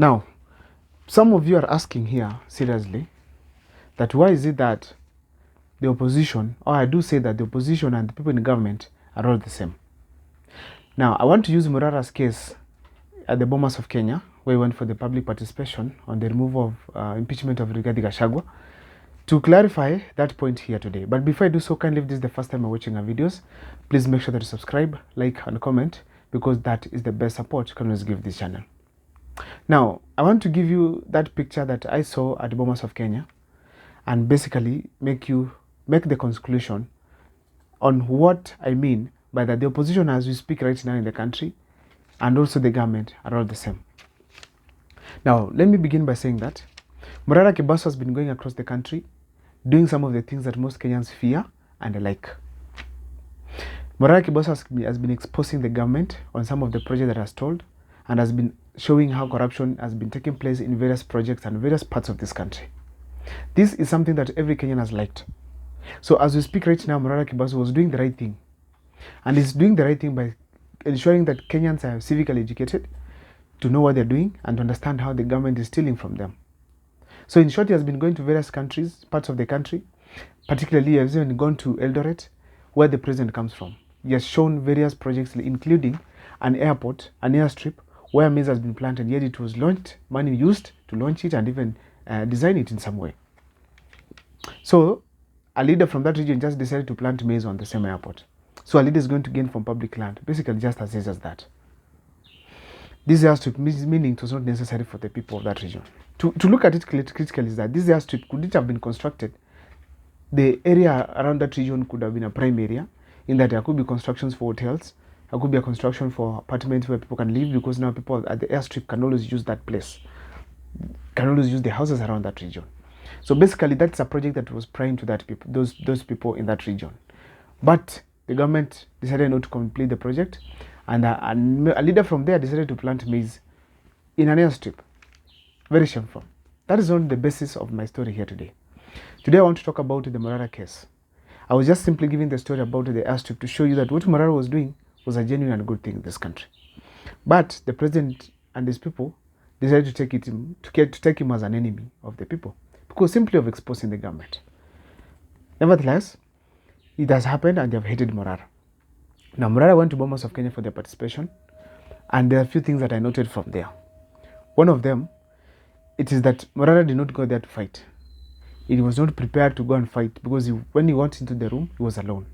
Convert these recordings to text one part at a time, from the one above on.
Now, some of you are asking here seriously that why is it that the opposition, or I do say that the opposition and the people in government are all the same. Now, I want to use Murara's case at the Bomas of Kenya, where he went for the public participation on the removal of impeachment of Rigathi Gachagua, to clarify that point here today. But before I do so, kindly, if this is the first time you're watching our videos, please make sure that you subscribe, like, and comment, because that is the best support you can always give this channel. Now, I want to give you that picture that I saw at the Bomas of Kenya, and basically make the conclusion on what I mean by that the opposition as we speak right now in the country and also the government are all the same. Now, let me begin by saying that Murara Kibaso has been going across the country doing some of the things that most Kenyans fear and like. Murara Kibaso has been exposing the government on some of the projects that are stalled and has been showing how corruption has been taking place in various projects and various parts of this country. This is something that every Kenyan has liked. So as we speak right now, Murara Kibaso was doing the right thing. And he's doing the right thing by ensuring that Kenyans are civically educated to know what they're doing and to understand how the government is stealing from them. So in short, he has been going to various countries, parts of the country. Particularly, he has even gone to Eldoret, where the president comes from. He has shown various projects, including an airport, an airstrip, where maize has been planted, yet it was launched, money used to launch it and even design it in some way. So a leader from that region just decided to plant maize on the same airport. So a leader is going to gain from public land, basically just as easy as that. This airstrip meaning it was not necessary for the people of that region. To look at it critically is that this airstrip, could it have been constructed, the area around that region could have been a prime area, in that there could be constructions for hotels, there could be a construction for apartments where people can live, because now people at the airstrip can always use that place, can always use the houses around that region. So basically, that's a project that was prime to that people, those people in that region. But the government decided not to complete the project, and a leader from there decided to plant maize in an airstrip. Very shameful. That is not the basis of my story here today. Today I want to talk about the Murara case. I was just simply giving the story about the airstrip to show you that what Murara was doing was a genuine and good thing in this country. But the president and his people decided to take him as an enemy of the people, because simply of exposing the government. Nevertheless, it has happened and they have hated Murara. Now, Murara went to Bomas of Kenya for their participation, and there are a few things that I noted from there. One of them, it is that Murara did not go there to fight. He was not prepared to go and fight, because when he went into the room, he was alone.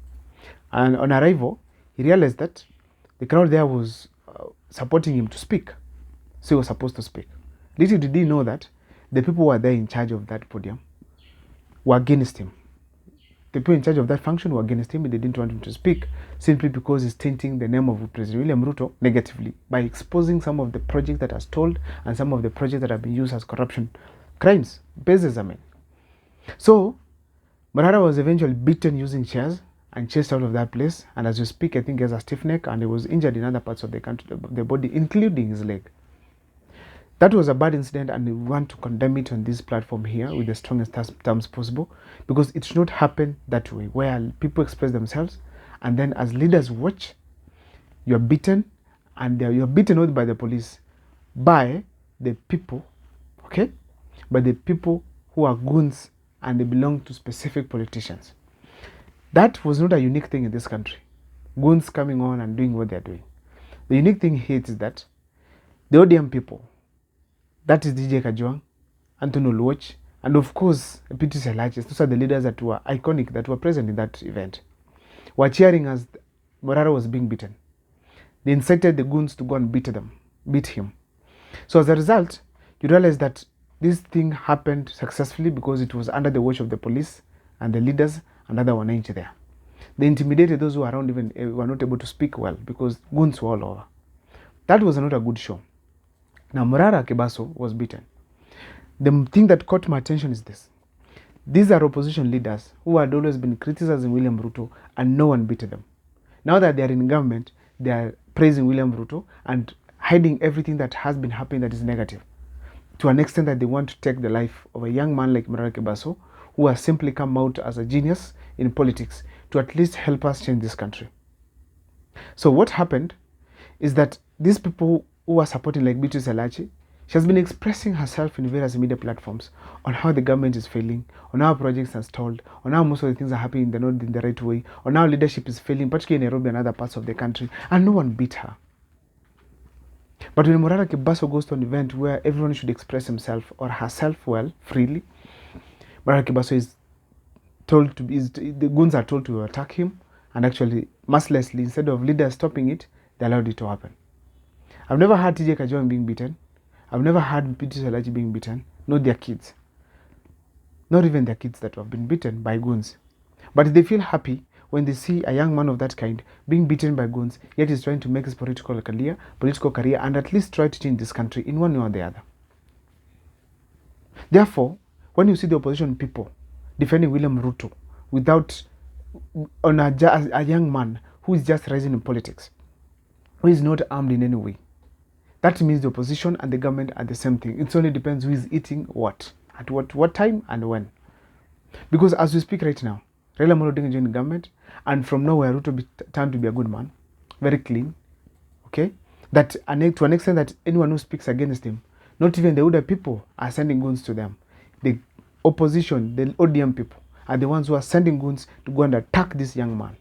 And on arrival, he realized that the crowd there was supporting him to speak. So he was supposed to speak. Little did he know that the people who were there in charge of that podium were against him. The people in charge of that function were against him, and they didn't want him to speak, simply because he's tainting the name of President William Ruto negatively by exposing some of the projects that are stalled and some of the projects that have been used as corruption crimes, bases, I mean. So Murara was eventually beaten using chairs and chased out of that place, and as you speak, I think he has a stiff neck and he was injured in other parts of the country, the body, including his leg. That was a bad incident, and we want to condemn it on this platform here with the strongest terms possible, because it should not happen that way, where people express themselves and then as leaders watch, you're beaten, and you're beaten not by the police, by the people, okay? By the people who are goons and they belong to specific politicians. That was not a unique thing in this country. Goons coming on and doing what they're doing. The unique thing here is that the ODM people, that is DJ Kajwang, Anthony Oluoch, and of course, Peter Selaches, those are the leaders that were iconic, that were present in that event, were cheering as Murara was being beaten. They incited the goons to go and beat him. So as a result, you realize that this thing happened successfully because it was under the watch of the police and the leaders and other wananchi there. They intimidated those who were around, even were not able to speak well, because goons were all over. That was not a good show. Now, Murara Kibaso was beaten. The thing that caught my attention is this. These are opposition leaders who had always been criticizing William Ruto, and no one beat them. Now that they are in government, they are praising William Ruto and hiding everything that has been happening that is negative, to an extent that they want to take the life of a young man like Murara Kibaso, who has simply come out as a genius in politics to at least help us change this country. So what happened is that these people who are supporting, like Bitu Selachi, She has been expressing herself in various media platforms on how the government is failing, on how projects are stalled, on how most of the things are happening not in the right way, on how leadership is failing, particularly in Nairobi and other parts of the country, and no one beat her. But when Morara Kibaso goes to an event where everyone should express himself or herself well, freely, Morara Kibaso is told to be, the goons are told to attack him, and actually, mercilessly, instead of leaders stopping it, they allowed it to happen. I've never heard TJ Kajwang being beaten. I've never heard Peter Salachi being beaten, not their kids. Not even their kids that have been beaten by goons. But they feel happy when they see a young man of that kind being beaten by goons, yet he's trying to make his political career, and at least try to change this country in one way or the other. Therefore, when you see the opposition people defending William Ruto without on a young man who is just rising in politics, who is not armed in any way, that means the opposition and the government are the same thing. It only depends who is eating what, at what time and when. Because as we speak right now, Raila Amolo Odinga joined the government, and from nowhere Ruto turned to be a good man, very clean, okay? That to an extent that anyone who speaks against him, not even the older people are sending goons to them. The opposition, the ODM people, are the ones who are sending goons to go and attack this young man.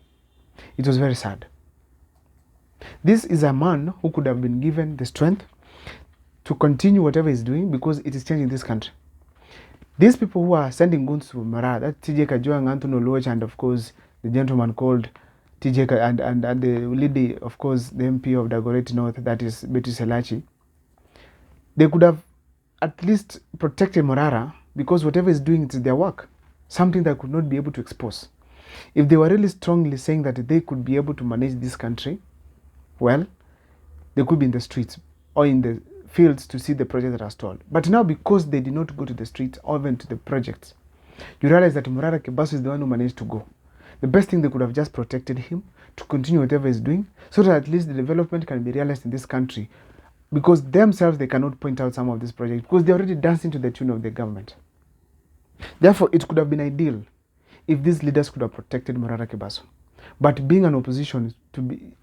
It was very sad. This is a man who could have been given the strength to continue whatever he's doing because it is changing this country. These people who are sending goons to Mara, that TJ Kajwang, Anthony Oloch, and of course the gentleman called TJ and the lady, of course, the MP of Dagoretti North, that is Betty Selachi, they could have at least protected Morara because whatever is doing, it is their work, something that could not be able to expose. If they were really strongly saying that they could be able to manage this country, well, they could be in the streets or in the fields to see the projects that are stalled. But now, because they did not go to the streets or even to the projects, you realize that Morara Kibaso is the one who managed to go. The best thing, they could have just protected him to continue whatever he's doing, so that at least the development can be realized in this country, because themselves, they cannot point out some of these projects because they're already dancing to the tune of the government. Therefore, it could have been ideal if these leaders could have protected Morara Kibaso. But being an opposition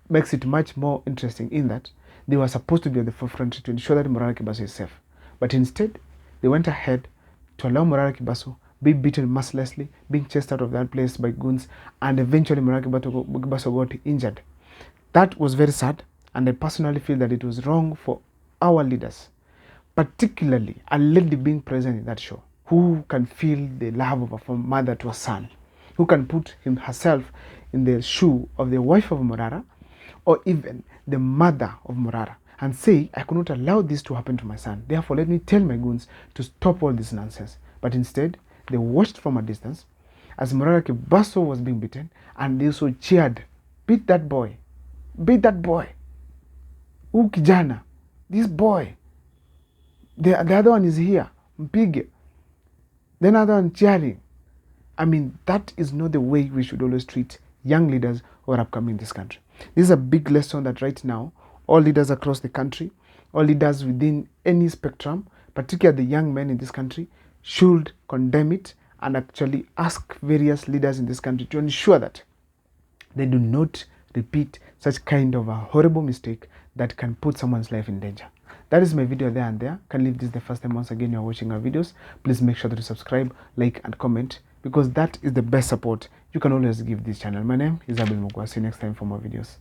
makes it much more interesting in that they were supposed to be at the forefront to ensure that Morara Kibaso is safe. But instead, they went ahead to allow Morara Kibaso be beaten mercilessly, being chased out of that place by goons, and eventually Morara Kibaso got injured. That was very sad, and I personally feel that it was wrong for our leaders, particularly a lady being present in that show, who can feel the love of a mother to a son, who can put herself in the shoe of the wife of Morara, or even the mother of Morara, and say, I could not allow this to happen to my son. Therefore, let me tell my goons to stop all this nonsense. But instead, they watched from a distance as Morara Kibaso was being beaten, and they also cheered, beat that boy, beat that boy. Kijana, this boy. The other one is here, mpige. Then other one cheering. I mean, that is not the way we should always treat young leaders who are upcoming in this country. This is a big lesson that right now, all leaders across the country, all leaders within any spectrum, particularly the young men in this country, should condemn it and actually ask various leaders in this country to ensure that they do not repeat such kind of a horrible mistake that can put someone's life in danger. That is my video there and there. Can leave this the first time once again you are watching our videos. Please make sure to subscribe, like and comment, because that is the best support you can always give this channel. My name is Abel Mugwa. See you next time for more videos.